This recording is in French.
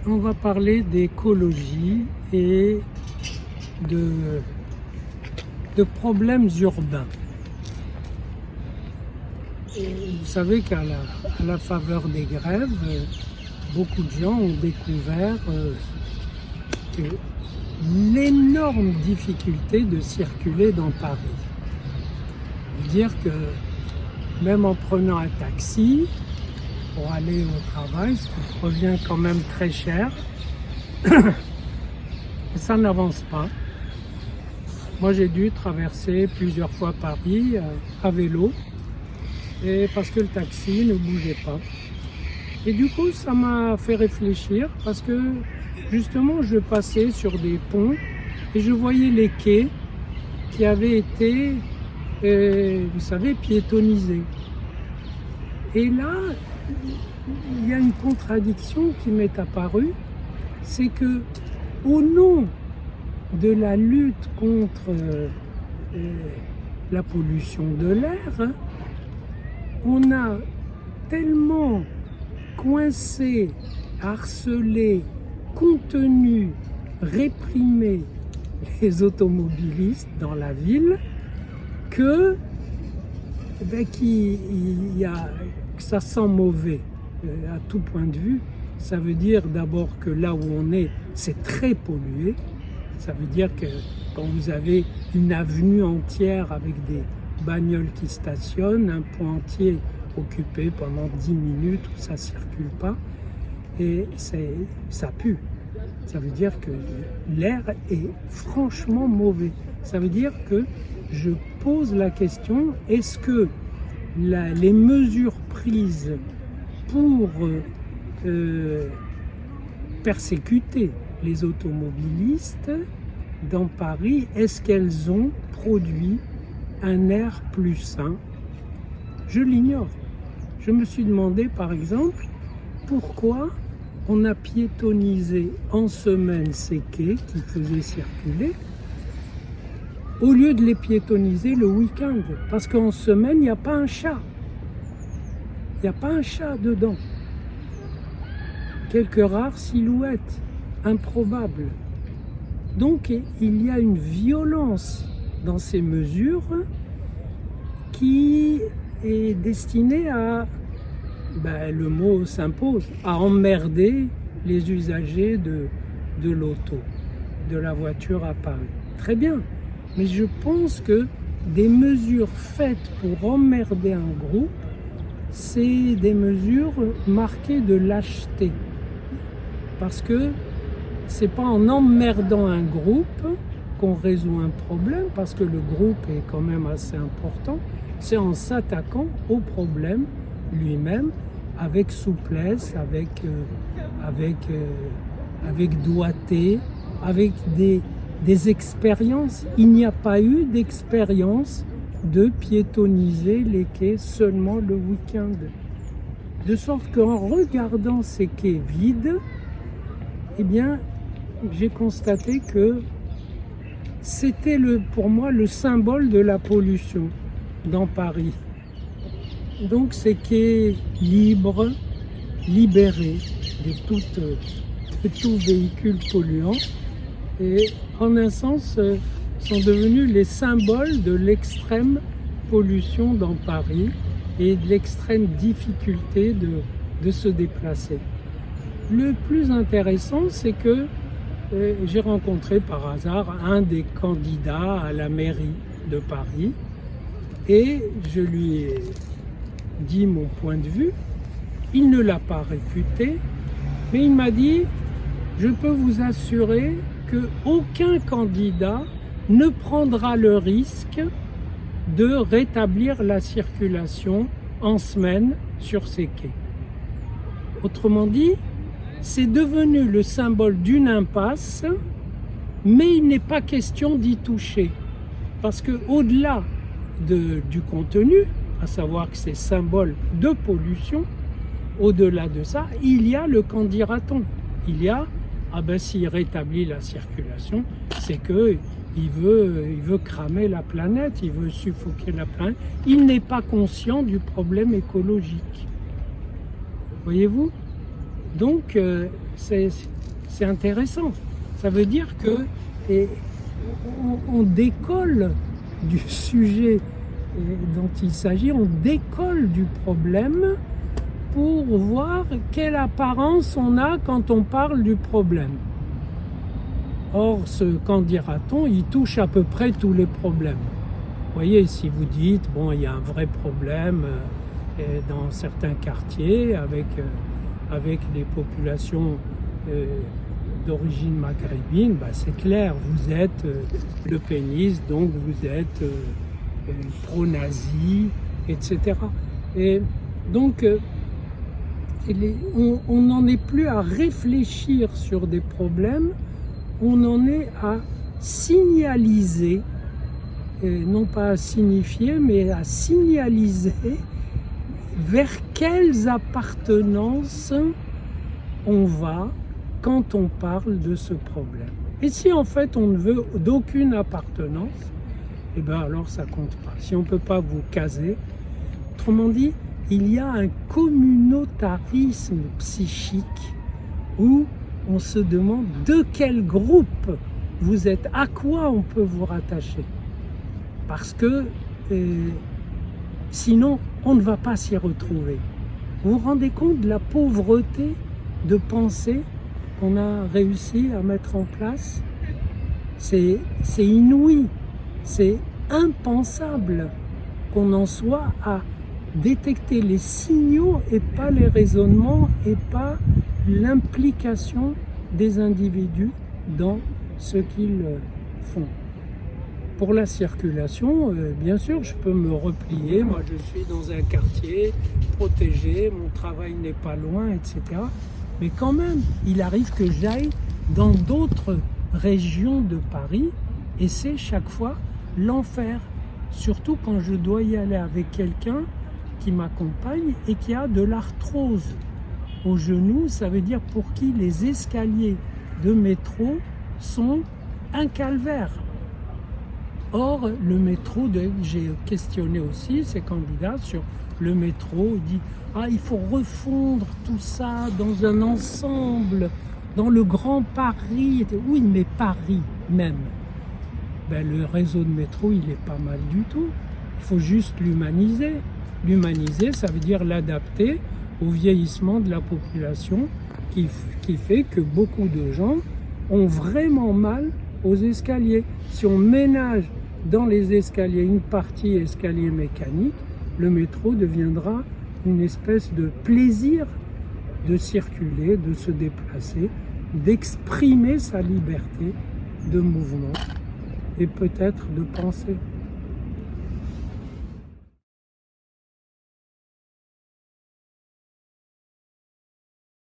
On va parler d'écologie et de, de problèmes urbains. Et vous savez qu'à la faveur des grèves, beaucoup de gens ont découvert l'énorme difficulté de circuler dans Paris. Dire que même en prenant un taxi pour aller au travail, ce qui revient quand même très cher, ça n'avance pas. Moi j'ai dû traverser plusieurs fois Paris à vélo, et parce que le taxi ne bougeait pas. Et du coup ça m'a fait réfléchir, parce que justement je passais sur des ponts et je voyais les quais qui avaient été, vous savez, piétonnisés. Et là, il y a une contradiction qui m'est apparue, c'est que au nom de la lutte contre la pollution de l'air, on a tellement coincé, harcelé, contenu, réprimé les automobilistes dans la ville que que ça sent mauvais à tout point de vue. Ça veut dire d'abord que là où on est, c'est très pollué. Ça veut dire que quand vous avez une avenue entière avec des bagnoles qui stationnent, un point entier occupé pendant 10 minutes où ça ne circule pas, et ça pue. Ça veut dire que l'air est franchement mauvais. Ça veut dire que je pose la question, est-ce que les mesures prises pour persécuter les automobilistes dans Paris, est-ce qu'elles ont produit un air plus sain? Je l'ignore. Je me suis demandé par exemple pourquoi on a piétonnisé en semaine ces quais qui faisaient circuler au lieu de les piétonniser le week-end. Parce qu'en semaine, il n'y a pas un chat. Il n'y a pas un chat dedans. Quelques rares silhouettes, improbables. Donc, il y a une violence dans ces mesures qui est destinée à, le mot s'impose, à emmerder les usagers de l'auto, de la voiture à Paris. Très bien. Mais je pense que des mesures faites pour emmerder un groupe, c'est des mesures marquées de lâcheté. Parce que c'est pas en emmerdant un groupe qu'on résout un problème, parce que le groupe est quand même assez important, c'est en s'attaquant au problème lui-même, avec souplesse, avec doigté, avec des expériences. Il n'y a pas eu d'expérience de piétonniser les quais seulement le week-end. De sorte qu'en regardant ces quais vides, eh bien, j'ai constaté que c'était pour moi le symbole de la pollution dans Paris. Donc ces quais libres, libérés de tout véhicule polluant, et en un sens sont devenus les symboles de l'extrême pollution dans Paris et de l'extrême difficulté de se déplacer. Le plus intéressant, c'est que j'ai rencontré par hasard un des candidats à la mairie de Paris et je lui ai dit mon point de vue. Il ne l'a pas réfuté, mais il m'a dit « Je peux vous assurer qu'aucun candidat ne prendra le risque de rétablir la circulation en semaine sur ces quais. » Autrement dit, c'est devenu le symbole d'une impasse, mais il n'est pas question d'y toucher. Parce qu'au-delà du contenu, à savoir que c'est symbole de pollution, au-delà de ça, il y a le qu'en dira-t-on. Il y a s'il rétablit la circulation, c'est qu'il veut cramer la planète, il veut suffoquer la planète. Il n'est pas conscient du problème écologique. Voyez-vous ? Donc c'est intéressant. Ça veut dire que on décolle du sujet dont il s'agit, on décolle du problème pour voir quelle apparence on a quand on parle du problème. Or, qu'en dira-t-on, il touche à peu près tous les problèmes. Vous voyez, si vous dites, bon, il y a un vrai problème dans certains quartiers avec les populations d'origine maghrébine, bah, c'est clair, vous êtes le pénis, donc vous êtes pro-nazi, etc. Et donc, on n'en est plus à réfléchir sur des problèmes, on en est à signaliser, non pas à signifier, mais à signaliser vers quelles appartenances on va quand on parle de ce problème. Et si en fait on ne veut d'aucune appartenance, eh bien alors ça compte pas. Si on ne peut pas vous caser, autrement dit, il y a un communautarisme psychique où on se demande de quel groupe vous êtes, à quoi on peut vous rattacher. Parce que sinon, on ne va pas s'y retrouver. Vous vous rendez compte de la pauvreté de pensée qu'on a réussi à mettre en place? C'est inouï, c'est impensable qu'on en soit à détecter les signaux et pas les raisonnements et pas l'implication des individus dans ce qu'ils font. Pour la circulation, bien sûr, je peux me replier. Moi, je suis dans un quartier protégé, mon travail n'est pas loin, etc. Mais quand même, il arrive que j'aille dans d'autres régions de Paris et c'est chaque fois l'enfer. Surtout quand je dois y aller avec quelqu'un qui m'accompagne et qui a de l'arthrose au genou. Ça veut dire pour qui les escaliers de métro sont un calvaire. Or, le métro, j'ai questionné aussi ces candidats sur le métro, il dit « Ah, il faut refondre tout ça dans un ensemble, dans le Grand Paris. » Oui, mais Paris même. Ben, le réseau de métro, il n'est pas mal du tout. Il faut juste l'humaniser. L'humaniser, ça veut dire l'adapter au vieillissement de la population qui fait que beaucoup de gens ont vraiment mal aux escaliers. Si on ménage dans les escaliers une partie escalier mécanique, le métro deviendra une espèce de plaisir de circuler, de se déplacer, d'exprimer sa liberté de mouvement et peut-être de penser.